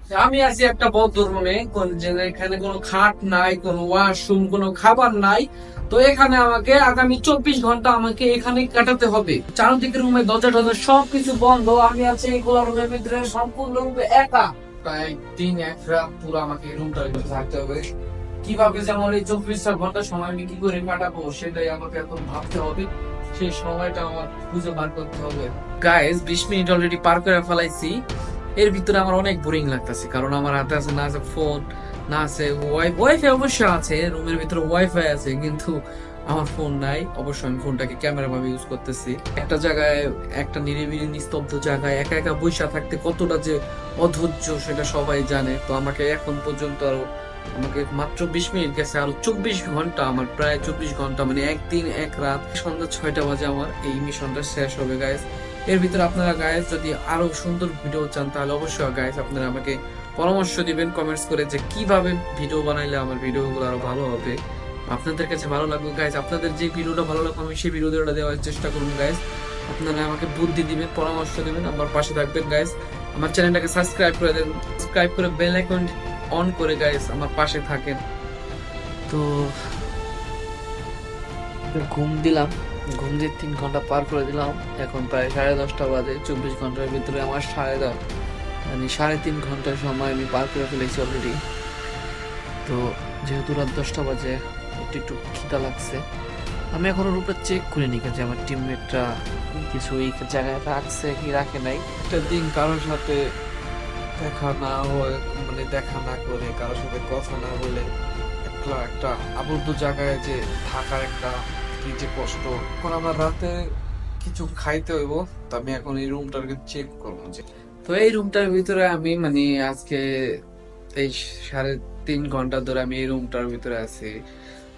আমি আছি একটা বদ্ধ রুমে, এখানে কোনো খাট নাই, কোনো ওয়াশরুম, কোনো খাবার নাই। তো এখানে আমাকে আগামী 24 ঘন্টা আমাকে এখানে কাটাতে হবে। চারদিকে রুমে দরজা টরজা সবকিছু বন্ধ, আমি আছি এই খোলা রুমের ভিতরে সম্পূর্ণ রূপে একা। প্রায় দিন এক রাত পুরো আমাকে এই রুমটার ভিতরে থাকতে হবে। কিভাবে যে আমার এই 24টা ঘন্টা সময় আমি কি করে কাটাবো সেটাই আমাকে এখন ভাবতে হবে। সেই সময়টা আমার খুঁজে বার করতে হবে। গাইস, 20 মিনিট অলরেডি পার করে ফেলাইছি। এর ভিতরে আমার অনেক বোরিং লাগতেছে, কারণ আমার হাতে আছে না আছে ফোন, না আছে ওয়াইফাই। অবশ্যই আছে, রুমের ভিতরে ওয়াইফাই আছে, কিন্তু আমার ফোন নাই। অবশ্যই আমি ফোনটাকে ক্যামেরা ভাবে ইউজ করতেছি। একটা জায়গায়, একটা নিরিবিলি নিস্তব্ধ জায়গায় একা একা বসে থাকতে কতটা যে অধৈর্য সেটা সবাই জানে। তো আমাকে এখন পর্যন্ত আরো, আমাকে মাত্র 20 মিনিট গেছে, আরো 24 ঘন্টা, আমার প্রায় 24 ঘন্টা, মানে একদিন এক রাত। সন্ধ্যা 6টা বাজে আমার এই মিশনটা শেষ হবে গাইস। এর ভিতরে আপনারা গাইস যদি আরো সুন্দর ভিডিও চান তাহলে অবশ্যই গাইস আপনারা আমাকে পরামর্শ দিবেন কমেন্টস করে, যে কিভাবে ভিডিও বানাইলে আমার ভিডিওগুলো আরো ভালো হবে, আপনাদের কাছে ভালো লাগবে গাইস। আপনাদের যে ভিডিওটা ভালো লাগবে আমি সেই ভিডিওটা দেওয়ার চেষ্টা করুন গাইস। আপনারা আমাকে বুদ্ধি দিবেন, পরামর্শ দিবেন, আমার পাশে থাকবেন গাইস। আমার চ্যানেলটাকে সাবস্ক্রাইব করে দেন, সাবস্ক্রাইব করে বেল আইকন অন করে গাইস আমার পাশে থাকেন। তো ঘুম দিলাম, ঘুম দিয়ে 3 ঘন্টা পার করে দিলাম। এখন প্রায় 10:30টা বাজে। 24 ঘন্টার ভিতরে আমার মানে 3.5 ঘন্টার সময় আমি পার করে ফেলেছি অলরেডি। তো যেহেতু রাত 10টা বাজে, একটু একটু খিদা লাগছে। আমি এখনো রূপে চেক করিনি যে আমার টিমমেটরা কিছু এই জায়গায় রাখছে কি রাখে নাই। একটা দিন কারোর সাথে দেখা না হয়, মানে দেখা না করে, কারোর সাথে কথা না বলে একলা একটা আবদ্ধ জায়গায় যে থাকার একটা কি যে কষ্ট। এখন আমার রাতে কিছু খাইতে হইব, তো আমি এখন এই রুমটাকে চেক করবো। যে তো এই রুমটার ভিতরে আমি মানে আজকে এই 3.5 ঘন্টা ধরে আমি এই রুমটার ভিতরে আছি।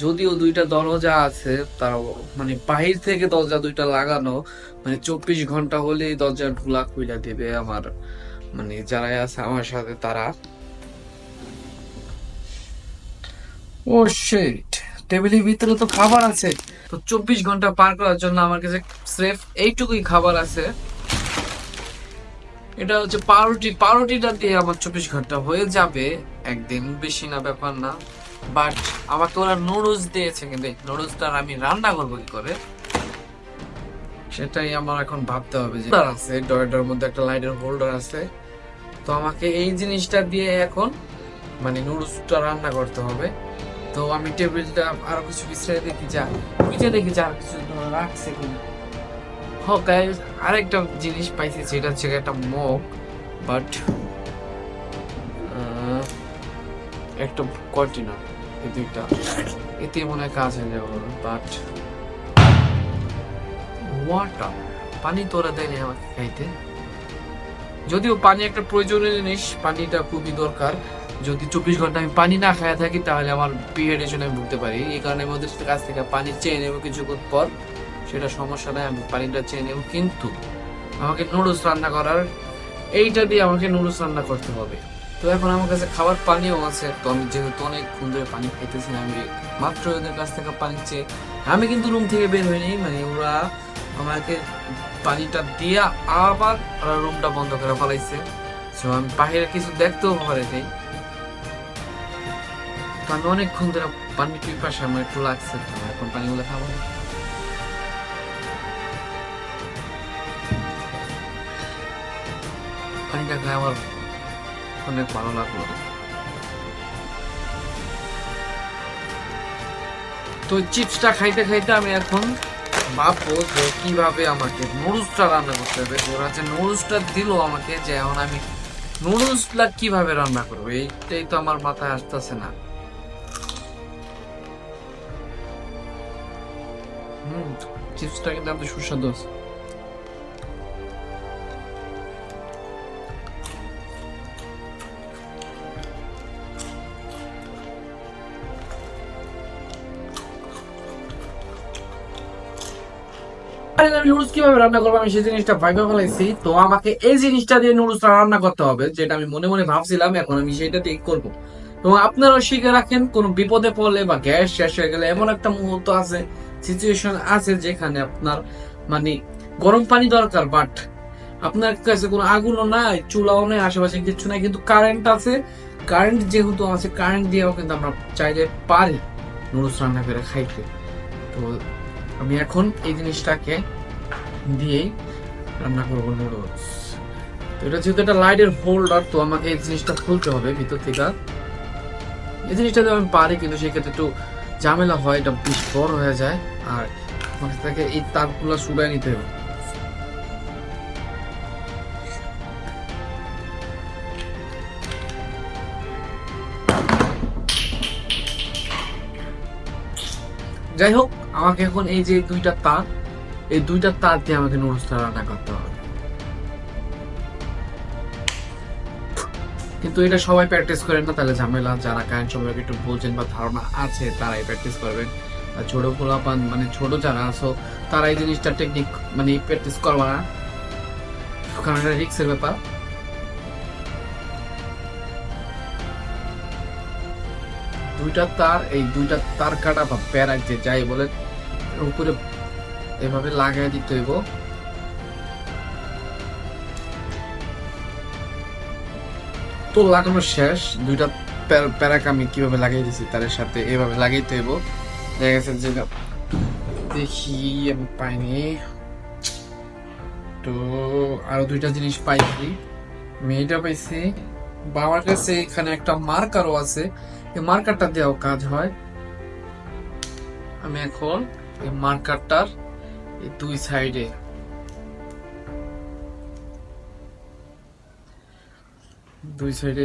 যদিও 2টা দরজা আছে, তাও মানে বাহির থেকে দরজা 2টা লাগানো, মানে 24 ঘন্টা হলে দরজার ঢুলা খুইলা দিবে আমার, মানে যারা আছে আমার সাথে তারা। ও শিট, টেবিলের ভিতরে তো খাবার আছে। তো 24 ঘন্টা পার করার জন্য আমার কাছে স্রেফ এইটুকুই খাবার আছে। এটা হচ্ছে পাউরুটি। পাউরুটিটা দিয়ে আমার 24 ঘন্টা হয়ে যাবে একদিন, বেশি না, ব্যাপার না। বাট আমাকে ওরা নুডলস দিয়েছে, কিন্তু নুডলসটা আমি রান্না করবো কি করে সেটাই আমার এখন ভাবতে হবে। যে আছে ডয়ারটার মধ্যে একটা লাইটের হোল্ডার আছে, তো আমাকে এই জিনিসটা দিয়ে এখন মানে নুডলসটা রান্না করতে হবে। তো আমি টেবিলটা আরো কিছু বিছড়ে দেখি, যা বুঝে দেখি যে আর কিছু রাখছে কিনা। গাইস, আরেকটা জিনিস পাইছি, সেটা হচ্ছে একটা মগ। বাট একটা কন্টেনার, এই 2টা এতে মনে হয় কাজ হয়ে যাবে। বাট ওয়াটার, পানি তো ওরা দেয়নি আমাকে খাইতে। যদিও পানি একটা প্রয়োজনীয় জিনিস, পানিটা খুবই দরকার। যদি 24 ঘন্টা আমি পানি না খাইয়া থাকি তাহলে আমার ডিহাইড্রেশনে আমি ভুগতে পারি। এই কারণে আমি ওদের কাছ থেকে পানি চেয়ে নেবো কিছুক্ষণ পর, সেটা সমস্যা নাই, আমি পানিটা চেয়ে নেবো। কিন্তু আমাকে নুডলস রান্না করার, এইটা দিয়ে আমাকে নুডলস রান্না করতে হবে। তো এখন আমার কাছে খাবার পানিও আছে, তো আমি যেহেতু অনেকক্ষণ ধরে পানি খাইতেছি না, আমি মাত্র ওদের কাছ থেকে পানি চেয়ে, আমি কিন্তু রুম থেকে বের হইনি, মানে ওরা আমাকে পানিটা দিয়ে আবার ওরা রুমটা বন্ধ করে ফেলাইছে। তো আমি বাহিরে কিছু দেখতেও পারি নাই। তো আমি অনেকক্ষণ ধরে পানি পিপাসা আমার একটু লাগছে, তো এখন পানিগুলো খাবো। পানিটা খাই আমার অনেক ভালো লাগলো। তো চিপসটা খাইতে খাইতে আমি এখন ভাববো যে কিভাবে আমাকে নুডলসটা রান্না করতে হবে। ওরা যে নুডলসটা দিল আমাকে, যে এখন আমি নুডলসটা কিভাবে রান্না করবো এইটাই তো আমার মাথায় আসতেছে না। চিপসটা কিন্তু আমাদের সুস্বাদু আছে। নুডলস কিভাবে রান্না করবো আমি সেই জিনিসটা ভাইবা ফেলাইছি। তো আমাকে এই জিনিসটা দিয়ে নুডলসটা রান্না করতে হবে, যেটা আমি মনে মনে ভাবছিলাম, এখন আমি সেটা দিয়ে করবো। এবং আপনারাও শিখে রাখেন, কোন বিপদে পড়লে বা গ্যাস শেষ হয়ে গেলে এমন একটা মুহূর্ত আছে, সিচুয়েশন আছে যেখানে আপনার মানে গরম পানি দরকার, বাট আপনার কাছে কোনো আগুনও নাই, চুলাও নাই, আশেপাশে কিছু নাই, কিন্তু কারেন্ট আছে। কারেন্ট যেহেতু আছে, কারেন্ট দিয়েও কিন্তু আমরা চাইলে পারি নুডলস রান্না করে খাইতে। তো আমি এখন এই জিনিসটাকে দিয়েই রান্না করবো নুডলস। তো এটা যেহেতু একটা লাইটের হোল্ডার, তো আমাকে এই জিনিসটা খুলতে হবে ভিতর থেকে। এই জিনিসটা আমি পারি, কিন্তু সেক্ষেত্রে একটু ঝামেলা হয়, এটা বেশ বড় হয়ে যায়। আর আমাকে তাকে এই তারগুলো শুকায় নিতে হবে। যাই হোক, আমাকে এখন এই যে দুইটা তার, এই দুইটা তার দিয়ে আমাকে নুডলসটা রান্না করতে হবে। কিন্তু এটা সবাই প্র্যাকটিস করেন না, তাহলে ঝামেলা। যারা কারেন্ট সম্পর্কে একটু বলছেন বা ধারণা আছে, তারাই প্র্যাকটিস করবেন। আর ছোট পোলাপান মানে ছোট যারা আছো, তারা এই জিনিসটা টেকনিক মানে প্র্যাকটিস করবা না, কারণ এটা রিস্কের ব্যাপার। দুইটা তার, এই দুইটা তার কাটা বা প্যারা যে যাই বলে উপরে এভাবে লাগাই দিতে হইব। তো লাগানো শেষ। দুইটা প্যারাক আমি কিভাবে লাগিয়ে দিছি তার সাথে এভাবে লাগাইতে হইব। দেখা গেছে যে দেখি আমি পাইনি, তো আরো দুইটা জিনিস পাইছি। মেয়েটা পাইছি, বাবার কাছে এখানে একটা মার্কারও আছে, এই মার্কারটা দেওয়াও কাজ হয়। আমি এখন এই মার্কারটার এই দুই সাইডে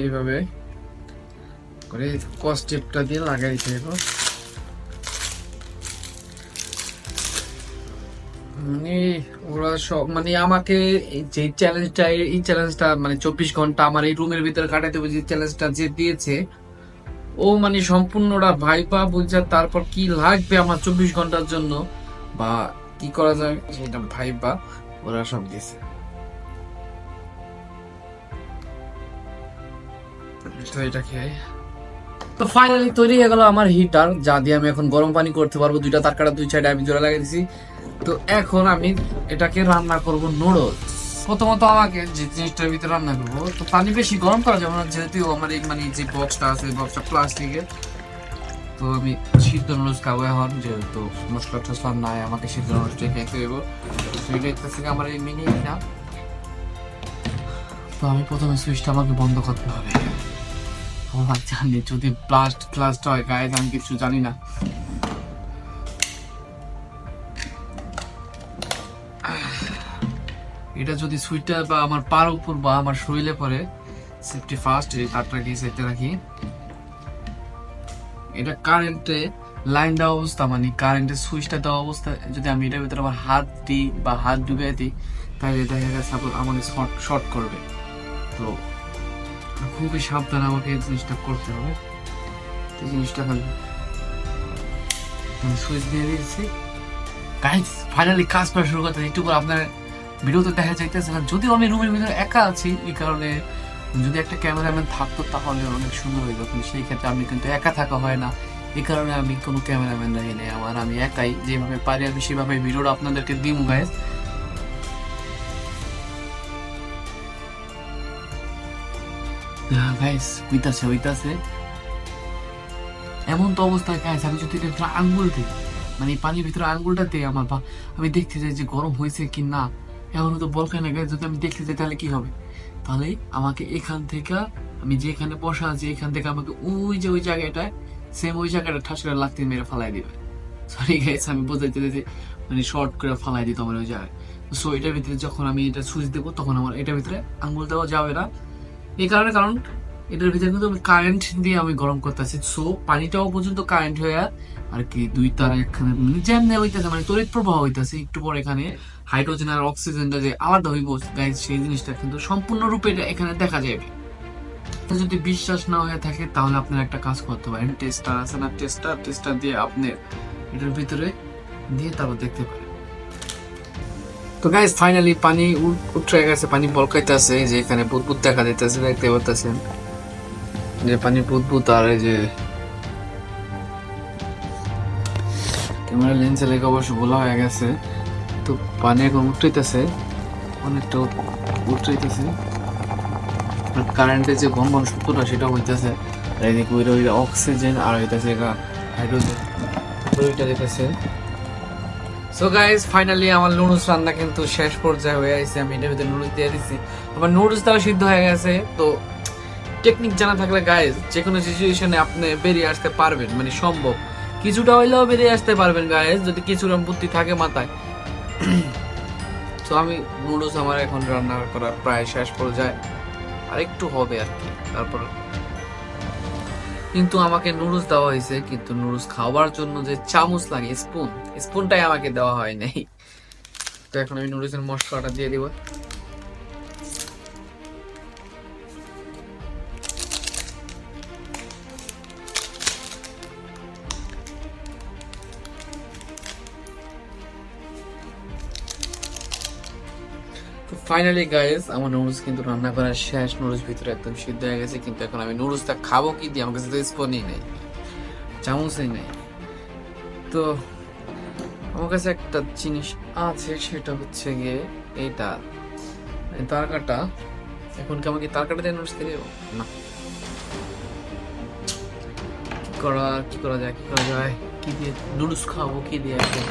এইভাবে করে কস টেপটা দিয়ে লাগাই দিতে হবে। মানে ওরা সব মানে আমাকে যে চ্যালেঞ্জটা, এই চ্যালেঞ্জটা মানে 24 ঘন্টা আমার এই রুমের ভিতরে কাটাতে হবে, যে চ্যালেঞ্জটা যে দিয়েছে ও মানে সম্পূর্ণটা ভাইবা বুঝা, তারপর কি লাগবে আমার 24 ঘন্টার জন্য বা কি করা যায় সেটা ভাইবা ওরা সব দিয়েছে। তো এটাকে তো ফাইনালি তৈরি হয়ে গেল আমার হিটার, যা দিয়ে আমি এখন গরম পানি করতে পারবো। দুইটা তার কাটা দুই সাইডে আমি জোড়া লাগিয়ে দিছি। তো এখন আমি এটাকে রান্না করব নুডলস। প্রথমত আমাকে যে জিনিসটার ভিতরে রান্না করবো, তো পানি বেশি গরম করা যাবে না, যেহেতু আমার এই মানে যে বক্সটা আছে, বক্সটা প্লাস্টিকের। তো আমি সিদ্ধ নুডলস খাবো এখন, যেহেতু মশলা টসলা নাই, আমাকে সিদ্ধ নুডলসটাই খেতে দেবো। সুইটা থেকে আমার এই মিনি না, তো আমি প্রথমে সুইচটা আমাকে বন্ধ করতে হবে। আমার জানি যদি ব্লাস্ট হয় গায়ে, আমি কিছু জানি না। এটা যদি সুইচটা বা আমার পার উপর বা আমার শরীরে পড়ে, সেফটি ফার্স্ট, এই তারটাকে সেটে রাখি। এটা কারেন্টে লাইন দেওয়া অবস্থা, মানে কারেন্টের সুইচটা দেওয়া অবস্থা, যদি আমি এটার ভিতরে আমার হাত দিই বা হাত ডুবে দিই, তাহলে দেখা গেছে আমাকে শর্ট করবে। তো খুবই সাবধানে আমাকে এই জিনিসটা করতে হবে। এই জিনিসটা সুইচ দিয়ে দিয়েছি। গাইস ফাইনালি কাজ করা শুরু করতে, একটু করে আপনার ভিডিওতে দেখা যাইতেছে না, যদিও আমি রুমের ভিতরে একা আছি, এই কারণে যদি একটা ক্যামেরাম্যান থাকতো তাহলে অনেক সুন্দর হইতো, কিন্তু সেই ক্ষেত্রে আমি কিন্তু একা থাকা হয় না, এই কারণে আমি কোনো ক্যামেরাম্যান রাখি নাই। আমি একাই যেভাবে পারি আমি সেভাবে ভিডিওটা আপনাদেরকে দিই গাইস। গাইস হইতাছে এমন তো অবস্থায় গাইস, আমি যদি আঙ্গুল দিই, মানে পানির ভিতরে আঙ্গুলটা দিই আমার, আমি দেখতে চাই যে গরম হয়েছে কি না, এখনো তো বলখায় না গাইস। যদি আমি দেখতে চাই তাহলে কি হবে, তাহলে আমাকে এখান থেকে, আমি যেখানে বসা আছি এখান থেকে আমাকে ওই জায়গাটায়, সেম ওই জায়গাটা ঠাস করে লাগতে মেরে ফালাই দিবে। সরি গাইস, আমি বোঝাইতে যে মানে শর্ট করে ফালাই দিত আমার ওই জায়গায়। সো এটার ভিতরে যখন আমি এটা সুইচ দেবো, তখন আমার এটার ভিতরে আঙ্গুল দেওয়া যাবে না, এই কারণে, কারণ এটার ভিতরে কিন্তু আমি কারেন্ট দিয়ে আমি গরম করতেছি। সো পানিটাও পর্যন্ত কারেন্ট হয়ে আর কি দুই তার একখানে যেমনি হইতেছে, মানে তড়িৎ প্রবাহ হইতেছে। একটু পর এখানে হাইড্রোজেন আর অক্সিজেনটা যে আলাদা হইব গাইস, সেই জিনিসটা কিন্তু সম্পূর্ণরূপে এখানে দেখা যাবে। যদি বিশ্বাস না হয়ে থাকে তাহলে আপনার একটা কাজ করতে পারেন, টেস্টার আছে না, টেস্টার দিয়ে আপনি এটার ভিতরে দিয়ে তারপর দেখতে পারেন। তো গাইস ফাইনালি পানি উঠে গেছে, পানি বলকাইতেছে, যে এখানে বুদবুদ দেখা দিতেছে, দেখতে পাচ্ছেন যে পানি বুদবুদ। আর এই যে ক্যামেরা লেন্সে লেগে অবশ্য বলা হয়ে গেছে, তো পানি এখন উঠতেছে, অনেকটা উঠতেছে, কারেন্টের যে গনগন শব্দটা সেটা হইতেছে, আর এদিকে ওইটা অক্সিজেন আর হইতেছে হাইড্রোজেন, ওইটা দিতেছে। সো গাইস ফাইনালি আমার নুডলস রান্না কিন্তু শেষ পর্যায়ে হয়ে আছে। আমি এটার ভিতরে নুডলস দিয়ে দিচ্ছি, আমার নুডলসটাও সিদ্ধ হয়ে গেছে। তো টেকনিক জানা থাকলে গাইস যে কোনো সিচুয়েশনে আপনি বেরিয়ে আসতে পারবেন, মানে সম্ভব কিছুটা হইলেও বেরিয়ে আসতে পারবেন গাইস, যদি কিছুটা বুদ্ধি থাকে মাথায়। তো আমি নুডলস আমার এখন রান্না করা প্রায় শেষ পর্যায়ে, আর একটু হবে আর কি। তারপর কিন্তু আমাকে নুডলস দেওয়া হয়েছে, কিন্তু নুডলস খাওয়ার জন্য যে চামচ লাগে, স্পুনটাই আমাকে দেওয়া হয় নাই। তো এখন আমি নুডলসের মশলাটা দিয়ে দিব। তো ফাইনালি গাইস আমার নুডলস কিন্তু রান্না করা শেষ, নুডলস ভিতরে একদম সিদ্ধ হয়ে গেছে। কিন্তু এখন আমি নুডলসটা খাবো কি দিয়ে, আমার কাছে তো স্পুনই নেই, চামচই নেই। তো আমার কাছে একটা জিনিস আছে, সেটা হচ্ছে গিয়ে এইটা তারকাটা। এখন কি আমাকে তারকাটা দিয়ে নুডলস খেয়ে দেবো? না, কি করা যায় কি দিয়ে নুডলস খাবো, কি দিয়ে এখন?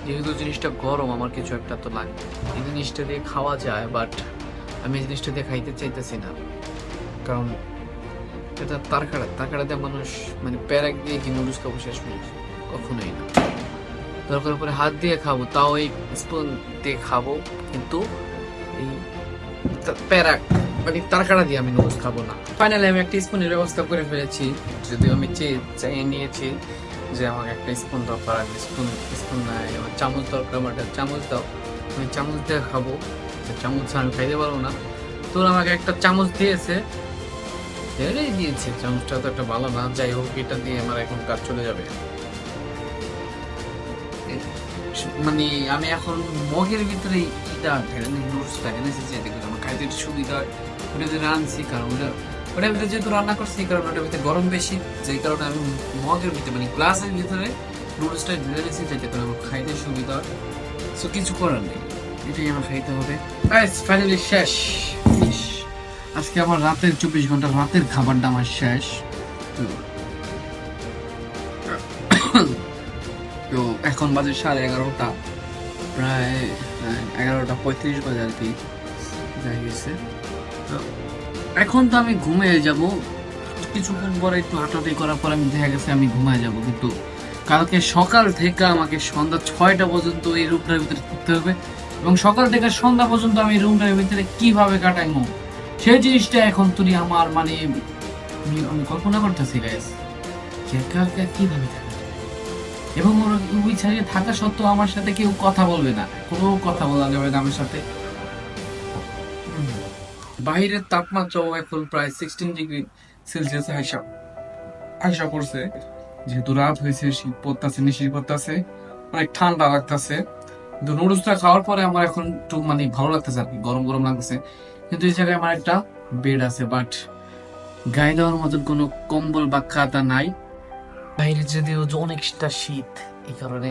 যেহেতু জিনিসটা গরম, আমার কিছু একটা তো লাগবে। এই জিনিসটা দিয়ে খাওয়া যায়, বাট আমি এই জিনিসটা দিয়ে খাইতে চাইতেছি না, কারণ এটা তারকাটা দিয়ে মানুষ মানে প্যারাক দিয়ে কি নুডলস খাবো শেষ পর্যন্ত? কখনোই না। দরকার পরে হাত দিয়ে খাবো, তাও এই স্পুন দিয়ে খাবো, কিন্তু এই প্যারাক মানে তারকাটা দিয়ে আমি নুডলস খাবো না। ফাইনালি আমি একটা স্পুনের ব্যবস্থা করে ফেলেছি, যদিও আমি চাইয়ে নিয়েছি যে আমাকে একটা স্পুন দরকার, স্পুন নাই, আমার চামচ দরকার, আমার একটা চামচ দাও, আমি চামচ দিয়ে খাবো, চামচ আমি খাইতে পারবো না। তোর আমাকে একটা চামচ দিয়েছে, চামচটা তো একটা ভালো না, যাই হোক এটা দিয়ে আমার এখন কাজ চলে যাবে। মানে আমি এখন মগের ভিতরে এটা নুডলসটা এনেছি, যে আমার খাইতে একটু সুবিধা হয়, ওটাতে রাঁধছি, কারণ ওটার ভিতরে যেহেতু রান্না করছি, এই কারণে ওটার ভিতরে গরম বেশি, যেই কারণে আমি মগের ভিতরে মানে গ্লাসের ভিতরে নুডলসটা ঢেলে দিয়েছি, যাতে করে আমার খাইতে সুবিধা হয়। সো কিছু করার নেই, এটাই আমার খাইতে হবে। ফাইনালি শেষ। আজকে আমার রাতের 24 ঘন্টা রাতের খাবারটা আমার শেষ। তো এখন বাজে 11:30, প্রায় 11:35 বাজে আর কি যাই গেছে। তো এখন তো আমি ঘুমিয়ে যাব, কিছুক্ষণ পরে একটু হাঁটাহাঁটি করার পর আমি দেখা গেছে আমি ঘুমিয়ে যাব। কিন্তু কালকে সকাল থেকে আমাকে সন্ধ্যা 6টা পর্যন্ত এই রুমটার ভিতরে থাকতে হবে, এবং সকাল থেকে সন্ধ্যা পর্যন্ত আমি রুমটার ভিতরে কিভাবে কাটাইমো সেই জিনিসটা এখন তুমি আমার মানে আমি কল্পনা করতেছি গাইস, যে কালকে কিভাবে থাকা যায়। এবং ওই ছাড়িয়ে থাকা সত্ত্বেও আমার সাথে কেউ কথা বলবে না, কোনো কথা বলা যাবে না আমার সাথে। বাহিরের তাপমাত্রাও এখন প্রায় 16 ডিগ্রি সেলসিয়াস আইসা পড়ছে, যেহেতু রাত হয়েছে, শীত পড়তেছে, শীত পড়তেছে, অনেক ঠান্ডা লাগতেছে। কিন্তু নুডলসটা খাওয়ার পরে আমার এখন একটু মানে ভালো লাগতেছে আর কি, গরম গরম লাগতেছে। কিন্তু এই জায়গায় আমার একটা বেড আছে, বাট গায়ে দেওয়ার মতন কোনো কম্বল বা কাঁথা নাই। বাইরে যদিও অনেকটা শীত, এই কারণে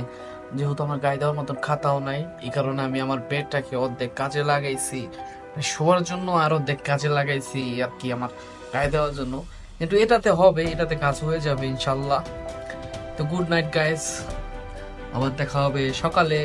যেহেতু আমার গায়ে দেওয়ার মতন খাতাও নাই, এই কারণে আমি আমার বেডটাকে অর্ধেক কাজে লাগাইছি, শোয়ার জন্য আর অর্ধেক কাজে লাগাইছি আর কি, আমার গায়ে দেওয়ার জন্য। কিন্তু এটাতে হবে, এটাতে কাজ হয়ে যাবে ইনশাল্লাহ। তো গুড নাইট গাইস, আবার দেখা হবে সকালে।